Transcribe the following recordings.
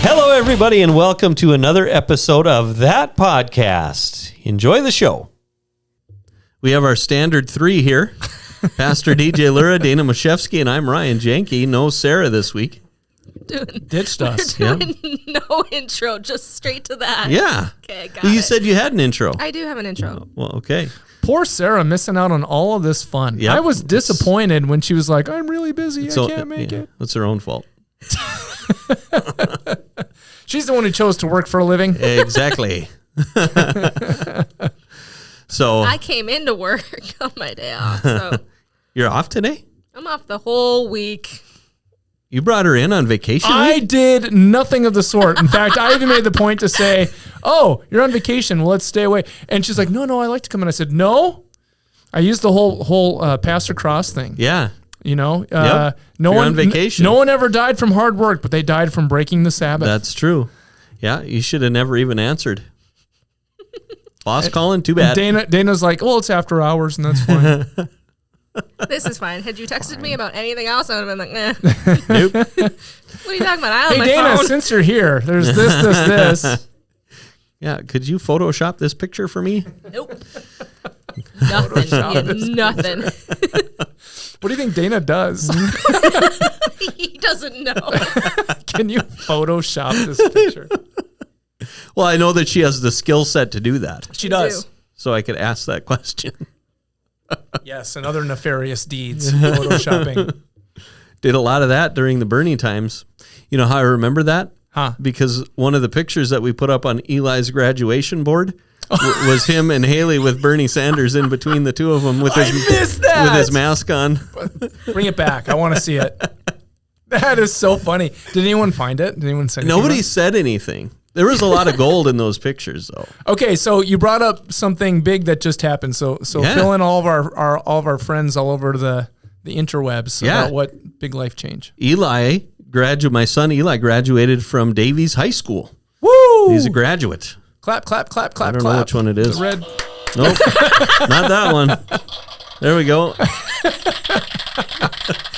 Hello, everybody, and welcome to another episode of That Podcast. Enjoy the show. We have our standard three here. Pastor DJ Lura, Dana Mashevsky, and I'm Ryan Janke. No Sarah this week. Ditched us. We're doing no intro, just straight to that. Yeah. Okay, got You it. said you had an intro. I do have an intro. Well, okay. Poor Sarah missing out on all of this fun. Yep. I was disappointed when she was like, I'm really busy. I can't make it. It's her own fault. She's the one who chose to work for a living. Exactly. So I came into work on my day off, so you're off today? I'm off the whole week. You brought her in on vacation I week? did nothing of the sort. In fact, I even made the point to say, oh, you're on vacation. Well, let's stay away. And she's like, no, I like to come in. I said, no. I used the whole Pastor Cross thing. Yeah. You know, Yep. no You're one on vacation. No one ever died from hard work, but they died from breaking the Sabbath. That's true. Yeah, you should have never even answered. Lost calling, too bad. Dana's like, well, it's after hours, and that's fine. This is fine. Had you texted me about anything else, I would have been like, Nope. What are you talking about? I have Hey, my Dana, phone. since you're here, there's this. Yeah, could you Photoshop this picture for me? Nope. Nothing. Yeah, nothing. What do you think Dana does? He doesn't know. Can you Photoshop this picture? Well, I know that she has the skill set to do that, She does. so I could ask that question. Yes, and other nefarious deeds, Photoshopping. Did a lot of that during the Bernie times. You know how I remember that? Huh. Because one of the pictures that we put up on Eli's graduation board was him and Haley with Bernie Sanders in between the two of them with missed that. with his mask on. Bring it back. I want to see it. That is so funny. Did anyone find it? Did anyone say anything? Nobody said anything. There was a lot of gold in those pictures, though. Okay, so you brought up something big that just happened. So Yeah. fill in all of our friends all over the interwebs Yeah. about what big life change. My son Eli graduated from Davies High School. Woo! He's a graduate. Clap, clap, clap, clap, I don't clap. know which one it is. The red. Nope, not that one. There we go.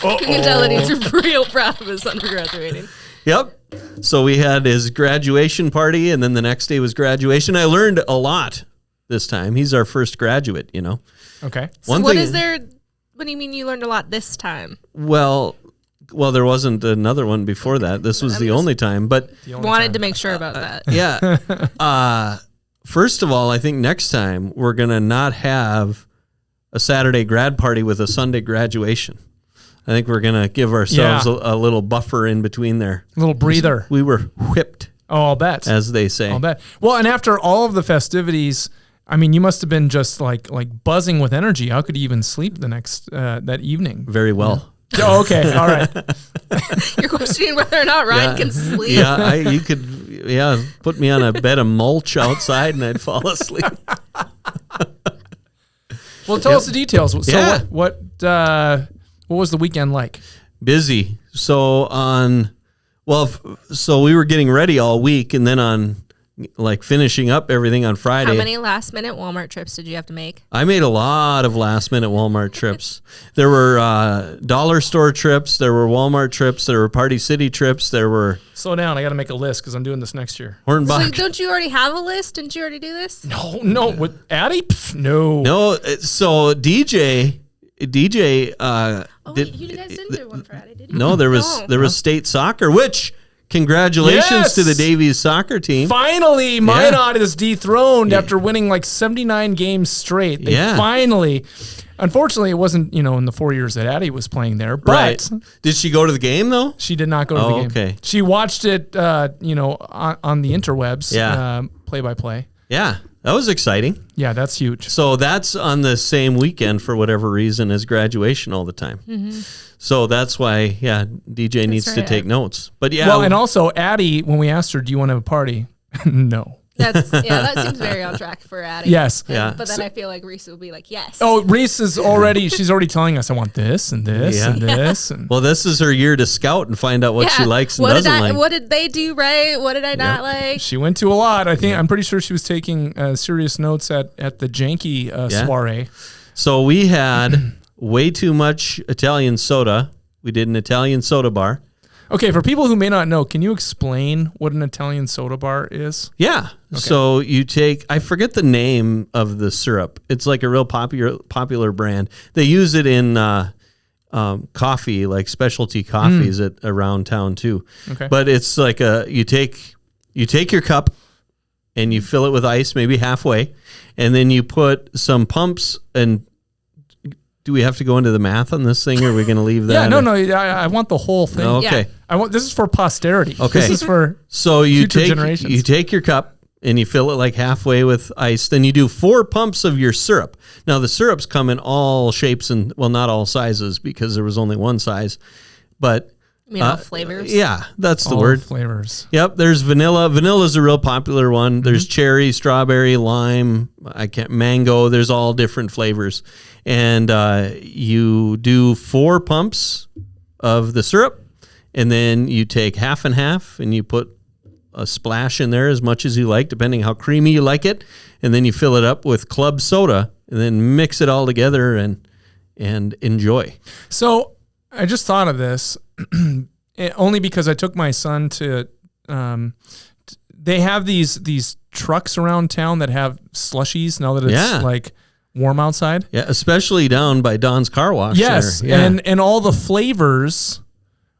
You can tell that he's real proud of his son for graduating. Yep. So we had his graduation party, and then the next day was graduation. I learned a lot this time. He's our first graduate, you know. Okay. So what do you mean you learned a lot this time? Well, there wasn't another one before that. This was the only time. But Wanted to make sure about that. yeah. First of all, I think next time we're going to not have a Saturday grad party with a Sunday graduation. I think we're going to give ourselves a little buffer in between there. A little breather. We were whipped, Oh, I'll bet. as they say. I'll bet. Well, and after all of the festivities, I mean, you must have been just like buzzing with energy. How could you even sleep the next that evening? Very well. Oh, okay. All right. You're questioning whether or not Ryan can sleep. Yeah, you could put me on a bed of mulch outside and I'd fall asleep. Well, tell us the details. So Yeah. what was the weekend like? Busy. So so we were getting ready all week, and then on finishing up everything on Friday. How many last minute Walmart trips did you have to make? I made a lot of last minute Walmart trips. There were dollar store trips, there were Walmart trips, there were Party City trips, there were Slow down. I got to make a list because I'm doing this next year. Hornbach. So don't you already have a list? Didn't you already do this? No. With Addie? Pff, no. No, so DJ. Oh, wait, you guys didn't do one Friday, did you? No, there was state soccer, which congratulations Yes! to the Davies soccer team. Finally, Minot is dethroned after winning like 79 games straight. They finally, unfortunately, it wasn't, in the 4 years that Addie was playing there, but Right. Did she go to the game though? she did not go to the game. Okay. She watched it, on the interwebs, play by play. Yeah, that was exciting. Yeah, that's huge. So that's on the same weekend for whatever reason as graduation all the time. Mm-hmm. So that's why, DJ needs to take notes. But Well, and also Addie, when we asked her, do you want to have a party? No. That seems very on track for Addie. Yes. Yeah. But then I feel like Reese will be like, yes. Oh, Reese is she's already telling us, I want this and this and this. And Well, this is her year to scout and find out what she likes and doesn't like. What did they do right? What did I not like? she went to a lot. I'm pretty sure she was taking serious notes at the Janky soiree. So we had way too much Italian soda. We did an Italian soda bar. Okay, for people who may not know, can you explain what an Italian soda bar is? Yeah. So you take, I forget the name of the syrup. It's like a real popular brand. They use it in coffee, like specialty coffees around town too. Okay. But it's like you take your cup and you fill it with ice, maybe halfway, and then you put some pumps. And do we have to go into the math on this thing, or are we going to leave that? No. I want the whole thing. Okay. Yeah. This is for posterity. Okay. This is for so you future take generations. You take your cup and you fill it like halfway with ice. Then you do 4 pumps of your syrup. Now the syrups come in all shapes and, well, not all sizes because there was only one size, but I mean, all flavors. Yeah, that's the all word. Flavors. Yep. There's vanilla. Vanilla is a real popular one. There's cherry, strawberry, lime. Mango. There's all different flavors, and you do 4 pumps of the syrup, and then you take half and half, and you put a splash in there as much as you like, depending how creamy you like it, and then you fill it up with club soda, and then mix it all together and enjoy. So I just thought of this. Only because I took my son to, they have these trucks around town that have slushies now that it's like warm outside. Yeah, especially down by Don's Car Wash. Yes, there. Yeah. and all the flavors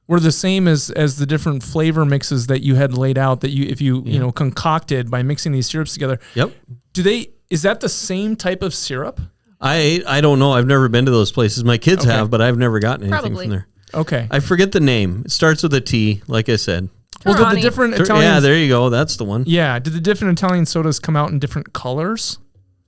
were the same as the different flavor mixes that you had laid out that if you concocted by mixing these syrups together. Yep. Is that the same type of syrup? I don't know. I've never been to those places. My kids have, but I've never gotten anything from there. Okay. I forget the name. It starts with a T, like I said. Well, did the different Italian... Yeah, there you go. That's the one. Yeah. Did the different Italian sodas come out in different colors?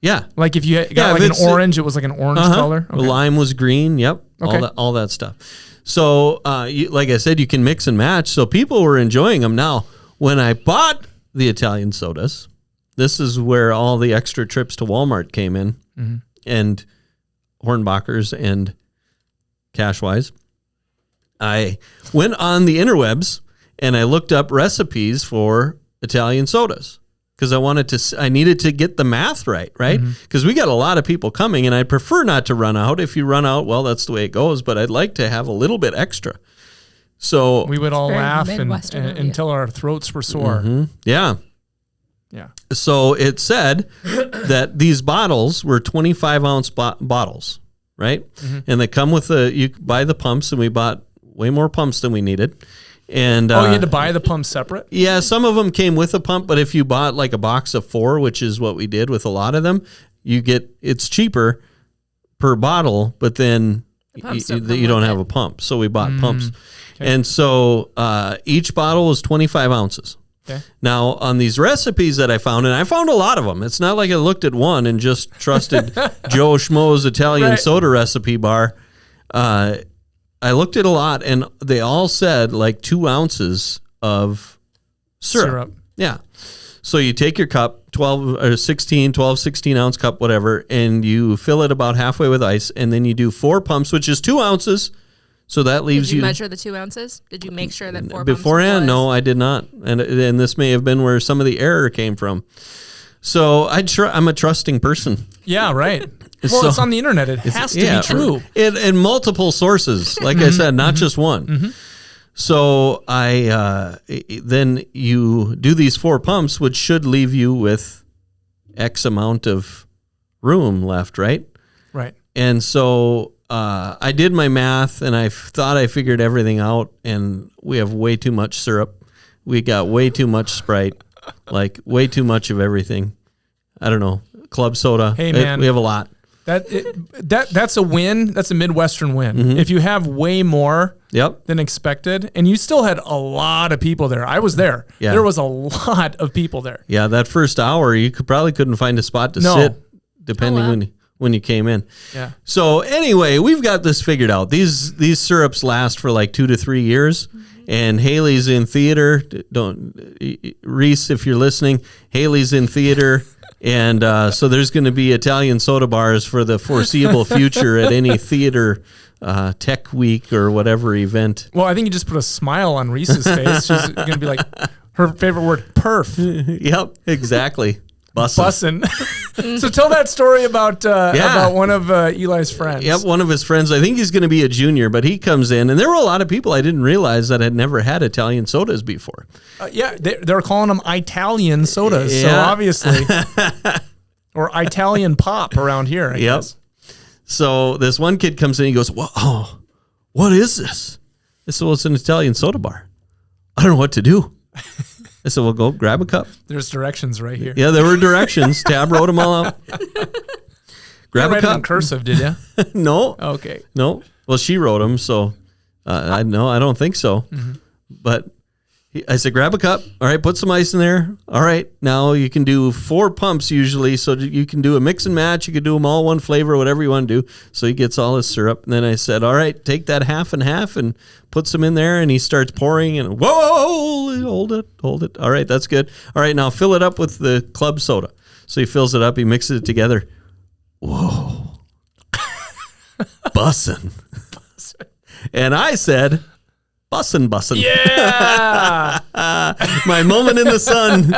Yeah. Like if you got like an orange, it was like an orange color? Okay. The lime was green. Yep. Okay. All that stuff. So, like I said, you can mix and match. So people were enjoying them. Now, when I bought the Italian sodas, this is where all the extra trips to Walmart came in, and Hornbachers and Cashwise. I went on the interwebs and I looked up recipes for Italian sodas because I needed to get the math right? Because we got a lot of people coming, and I'd prefer not to run out. If you run out, well, that's the way it goes, but I'd like to have a little bit extra. So we would all laugh Midwestern until our throats were sore. Yeah. Yeah. So it said that these bottles were 25-ounce bottles, right? And they come with you buy the pumps, and we bought way more pumps than we needed. And you had to buy the pump separate? Yeah, some of them came with a pump, but if you bought like a box of 4, which is what we did with a lot of them, it's cheaper per bottle, but then you don't have a pump. So we bought pumps. Okay. And so each bottle is 25 ounces. Okay. Now, on these recipes that I found, and I found a lot of them. It's not like I looked at one and just trusted Joe Schmo's Italian soda recipe bar. I looked at a lot, and they all said like 2 ounces of syrup. Yeah. So you take your cup, 12, 16 ounce cup, whatever, and you fill it about halfway with ice, and then you do 4 pumps, which is 2 ounces. So that leaves you... Did you measure the 2 ounces? Did you make sure that 4 pumps beforehand? No, I did not. And this may have been where some of the error came from. So I'm a trusting person. Yeah, right. Well, it's on the internet. It has to be true. In multiple sources, like I said, not just one. So then you do these 4 pumps, which should leave you with X amount of room left, right? Right. And so I did my math, and I thought I figured everything out, and we have way too much syrup. We got way too much Sprite, like way too much of everything. I don't know. Club soda. Hey, man. We have a lot. That's a win. That's a Midwestern win. If you have way more than expected, and you still had a lot of people there. I was there. Yeah. There was a lot of people there. Yeah, that first hour, you probably couldn't find a spot to sit, depending when you came in. Yeah. So anyway, we've got this figured out. These syrups last for like 2 to 3 years. And Haley's in theater. Reese, if you're listening, Haley's in theater. And so there's going to be Italian soda bars for the foreseeable future at any theater tech week or whatever event. Well, I think you just put a smile on Reese's face. She's going to be like, her favorite word, perf. Yep, exactly. Bussin'. So tell that story about one of Eli's friends. Yep, one of his friends. I think he's going to be a junior, but he comes in, and there were a lot of people I didn't realize that had never had Italian sodas before. They're calling them Italian sodas, so obviously. Or Italian pop around here, I guess. So this one kid comes in, he goes, "Whoa, what is this?" I said, "Well, it's an Italian soda bar. I don't know what to do." I said, "Well, go grab a cup." There's directions right here. Yeah, there were directions. Tab wrote them all out. Grab a cup. In cursive, did you? No. Okay. No. Well, she wrote them, so I don't think so. Mm-hmm. But I said, grab a cup. All right, put some ice in there. All right, now you can do 4 pumps usually, so you can do a mix and match. You can do them all one flavor, whatever you want to do. So he gets all his syrup. And then I said, all right, take that half and half and put some in there. And he starts pouring and whoa, hold it. All right, that's good. All right, now fill it up with the club soda. So he fills it up. He mixes it together. Whoa. Bussin'. And I said, bussin'. Yeah. My moment in the sun.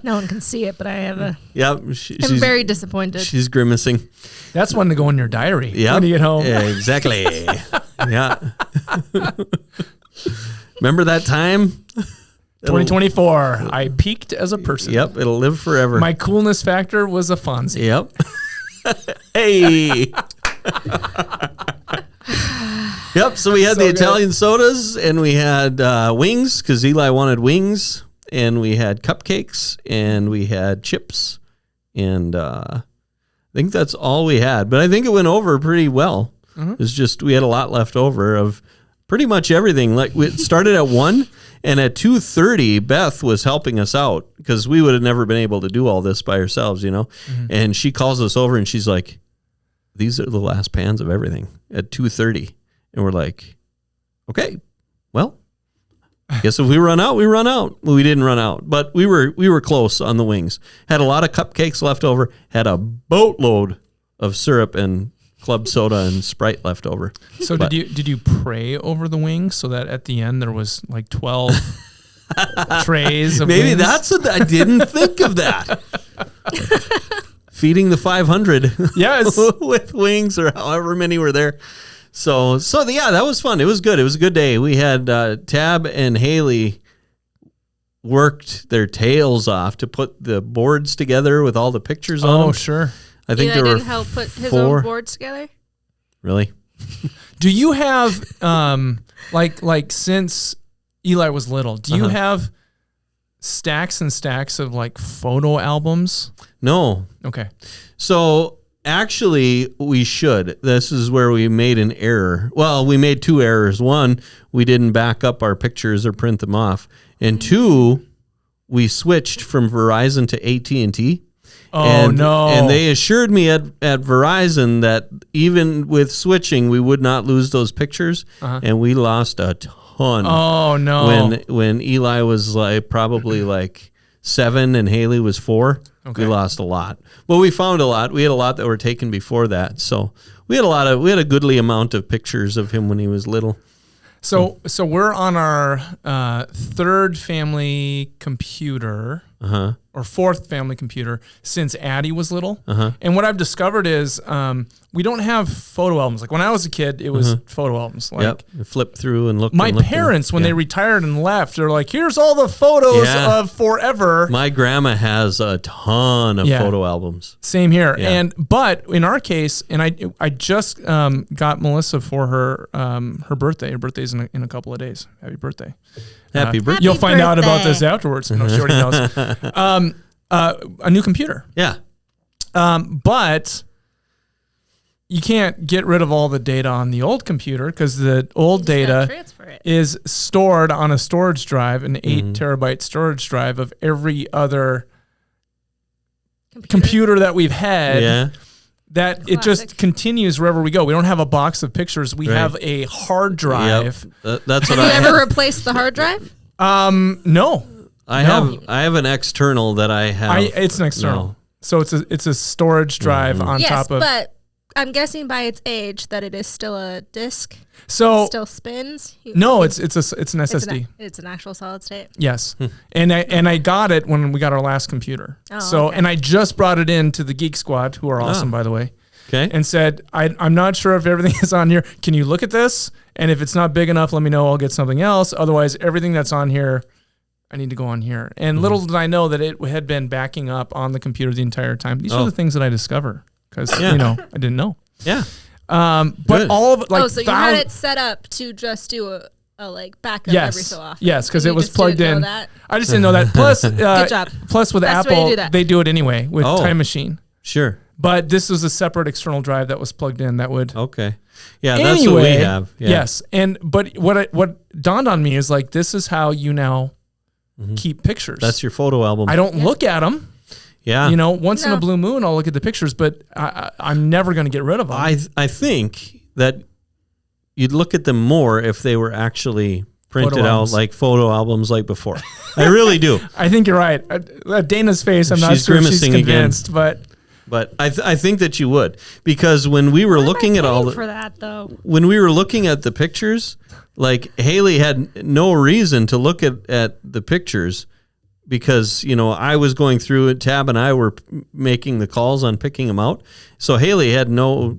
No one can see it, but I have a. Yep. I'm very disappointed. She's grimacing. That's one to go in your diary Yep. when you get home. Yeah, exactly. Yeah. Remember that time? 2024. I peaked as a person. Yep. It'll live forever. My coolness factor was a Fonzie. Yep. Hey. Yep. So we had the Italian sodas, and we had wings because Eli wanted wings, and we had cupcakes, and we had chips, and I think that's all we had. But I think it went over pretty well. Mm-hmm. It's just we had a lot left over of pretty much everything. Like we started at 1, and at 2:30, Beth was helping us out because we would have never been able to do all this by ourselves, you know. Mm-hmm. And she calls us over, and she's like, "These are the last pans of everything at 2:30." And we're like, okay, well, I guess if we run out, we run out. Well, we didn't run out, but we were close on the wings. Had a lot of cupcakes left over. Had a boatload of syrup and club soda and Sprite left over. So did you pray over the wings so that at the end there was like 12 trays of Maybe wings? that's what I didn't think of that. Feeding the 500 yes. with wings or however many were there. So yeah, that was fun. It was good. It was a good day. We had Tab and Haley worked their tails off to put the boards together with all the pictures on them. Oh, sure. I think there didn't were help put his 4. own boards together. Really? Do you have like since Eli was little, do you have stacks and stacks of like photo albums? No. Okay. So actually, we should. This is where we made an error. Well, we made 2 errors. 1, we didn't back up our pictures or print them off. And 2, we switched from Verizon to AT&T. Oh, no. And they assured me at Verizon that even with switching, we would not lose those pictures. And we lost a ton. Oh, no. When Eli was probably 7 and Haley was 4. Okay. We lost a lot. Well, we found a lot. We had a lot that were taken before that. So we had a goodly amount of pictures of him when he was little. So we're on our 3rd family computer, or 4th family computer since Addie was little. And what I've discovered is we don't have photo albums. Like when I was a kid, it was photo albums. Like you flip through and look. My parents, when they retired and left, they're like, "Here's all the photos of forever." My grandma has a ton of photo albums. Same here. Yeah. But in our case, and I just got Melissa for her birthday. Her birthday's in a couple of days. Happy birthday! Happy birthday! You'll find out about this afterwards. No, she already knows. A new computer. Yeah. But you can't get rid of all the data on the old computer because the old data is stored on a storage drive, an 8 terabyte storage drive of every other computer that we've had. Yeah. That classic. It just continues wherever we go. We don't have a box of pictures. We have a hard drive. Yep. That's what Have you ever replaced the hard drive? No. I have an external that I have. It's an external. No. So it's a storage drive on top of. Yes, but I'm guessing by its age that it is still a disc. So it still spins. No, it's an SSD. It's an actual solid state. Yes, and I got it when we got our last computer. Oh, okay. And I just brought it into the Geek Squad, who are awesome, by the way. Okay. And said, I'm not sure if everything is on here. Can you look at this? And if it's not big enough, let me know. I'll get something else. Otherwise, everything that's on here, I need to go on here. And little did I know that it had been backing up on the computer the entire time. These are the things that I discover because I didn't know. Yeah. But Good. all of it, like so you had it set up to just do a like backup every so often. Yes, because And it you was just plugged didn't in. know that? I just didn't know that. Plus, Good job. Plus with Best way to Apple, do that. they do it anyway with Time Machine. Sure. But this was a separate external drive that was plugged in that would. Okay. Yeah, that's what we have. Yeah. Yes, but what dawned on me is like this is how you now keep pictures. That's your photo album. I don't look at them. Yeah. You know, once in a blue moon, I'll look at the pictures, but I'm never going to get rid of them. I think that you'd look at them more if they were actually printed Photo out albums. like photo albums like before. I really do. I think you're right. At Dana's face, I'm not She's sure she's grimacing convinced, again. but I think that you would, because when we were looking at all for that though. when we were looking at the pictures, like Haley had no reason to look at the pictures because, I was going through it. Tab and I were making the calls on picking them out. So Haley had no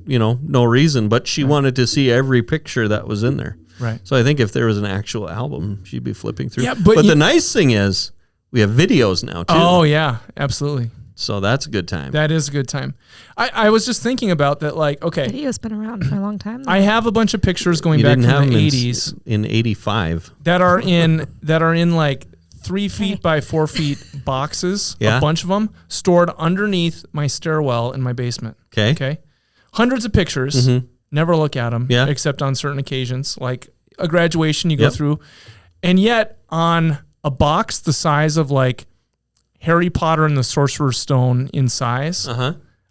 reason, but she wanted to see every picture that was in there. right. So I think if there was an actual album, she'd be flipping through. Yeah, but the nice thing is we have videos now too. Oh yeah, absolutely. So that's a good time. That is a good time. I was just thinking about that. Like, okay, Video's been around for a long time. I have a bunch of pictures going you back didn't from have the them 80s in 85. that are in like 3 feet by 4 feet boxes. Yeah. A bunch of them stored underneath my stairwell in my basement. Okay. Okay, hundreds of pictures. Never look at them. Yeah. Except on certain occasions, like a graduation you go Yep. through, and yet on a box the size of like Harry Potter and the Sorcerer's Stone in size.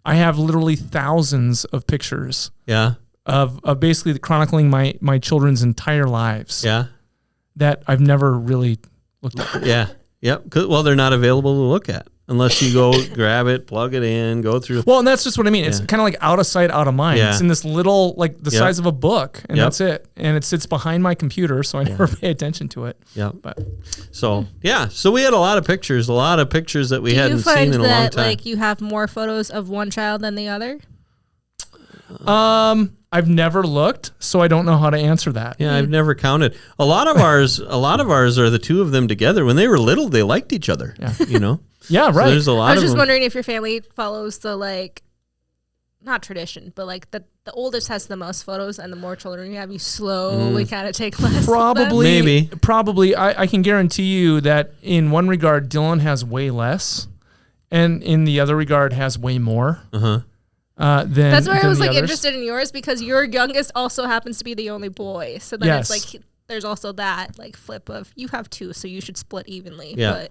I have literally thousands of pictures Yeah. of basically chronicling my children's entire lives Yeah. that I've never really looked at. Yeah. Yep. Well, they're not available to look at unless you go grab it, plug it in, go through. Well, and that's just what I mean. It's kind of like out of sight, out of mind. Yeah. It's in this little, like the Yep. size of a book, and Yep. that's it. And it sits behind my computer, so I never pay attention to it. Yeah. But So we had a lot of pictures that we Do hadn't you find seen in a long that time. like you have more photos of one child than the other? I've never looked, so I don't know how to answer that. Yeah, I've never counted. A lot of ours are the two of them together. When they were little, they liked each other. Yeah. Yeah, So right. there's a lot I was of just them. wondering if your family follows the like, not tradition, but like the oldest has the most photos, and the more children you have, you slowly kind of take less. Probably, Maybe. Probably. I can guarantee you that in one regard, Dylan has way less, and in the other regard, has way more. Than That's why I than was the like others. interested in yours, because your youngest also happens to be the only boy. So then Yes. it's like there's also that like flip of you have two, so you should split evenly. Yeah.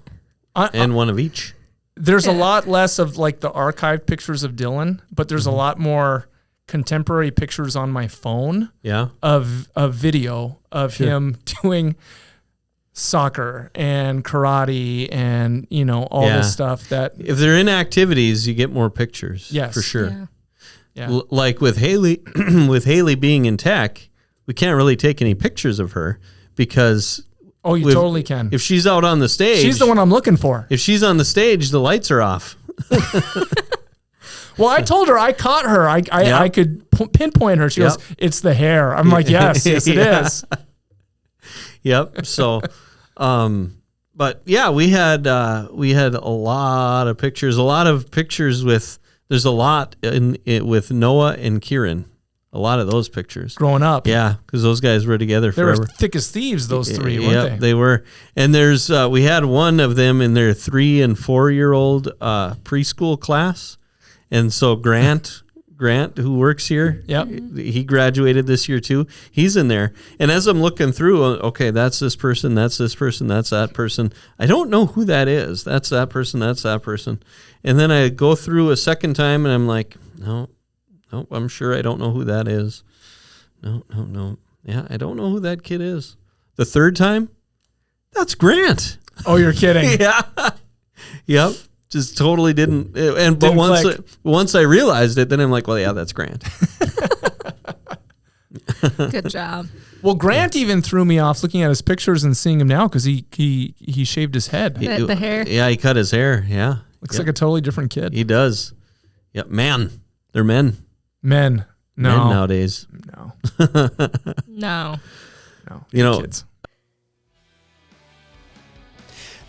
But And one of each. There's a lot less of like the archived pictures of Dylan, but there's a lot more contemporary pictures on my phone Yeah. of video of him doing soccer and karate and all Yeah. this stuff that If they're in activities, you get more pictures. Yes. For sure. yeah. yeah. Like with Haley, with Haley being in tech, we can't really take any pictures of her because Oh, you totally can. if she's out on the stage, She's the one I'm looking for. If she's on the stage, the lights are off. Well, I told her I caught her. I could pinpoint her. She goes, "It's the hair." I'm like, "Yes, it is." Yep. So, but yeah, we had a lot of pictures. A lot of pictures with. There's a lot with Noah and Kieran. A lot of those pictures. Growing up, Yeah, because those guys were together they were forever. thick as thieves. Those three, weren't Yep, they? they were. And there's we had one of them in their 3 and 4 year old preschool class, and so Grant, who works here, Yep. he graduated this year too. He's in there, and as I'm looking through, okay, that's this person, that's this person, that's that person. I don't know who that is. That's that person. That's that person. And then I go through a second time, and I'm like, no, I'm sure I don't know who that is. No. Yeah, I don't know who that kid is. The third time, that's Grant. Oh, you're kidding. Yeah. Yep. Just totally didn't. And but Didn't once I realized it, then I'm like, well, yeah, that's Grant. Good job. Well, Grant even threw me off looking at his pictures and seeing him now because he shaved his head. The hair. Yeah, he cut his hair. Yeah. Looks like a totally different kid. He does. Yep, man. They're men. Men. No. Men nowadays. No. No. No. You know, kids.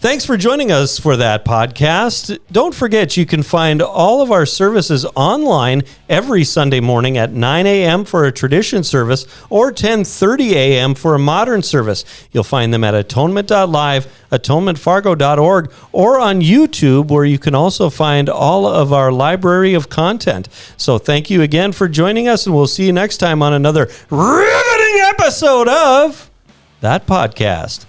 Thanks for joining us for that podcast. Don't forget, you can find all of our services online every Sunday morning at 9 a.m. for a tradition service or 10:30 a.m. for a modern service. You'll find them at atonement.live, atonementfargo.org, or on YouTube, where you can also find all of our library of content. So thank you again for joining us, and we'll see you next time on another riveting episode of That Podcast.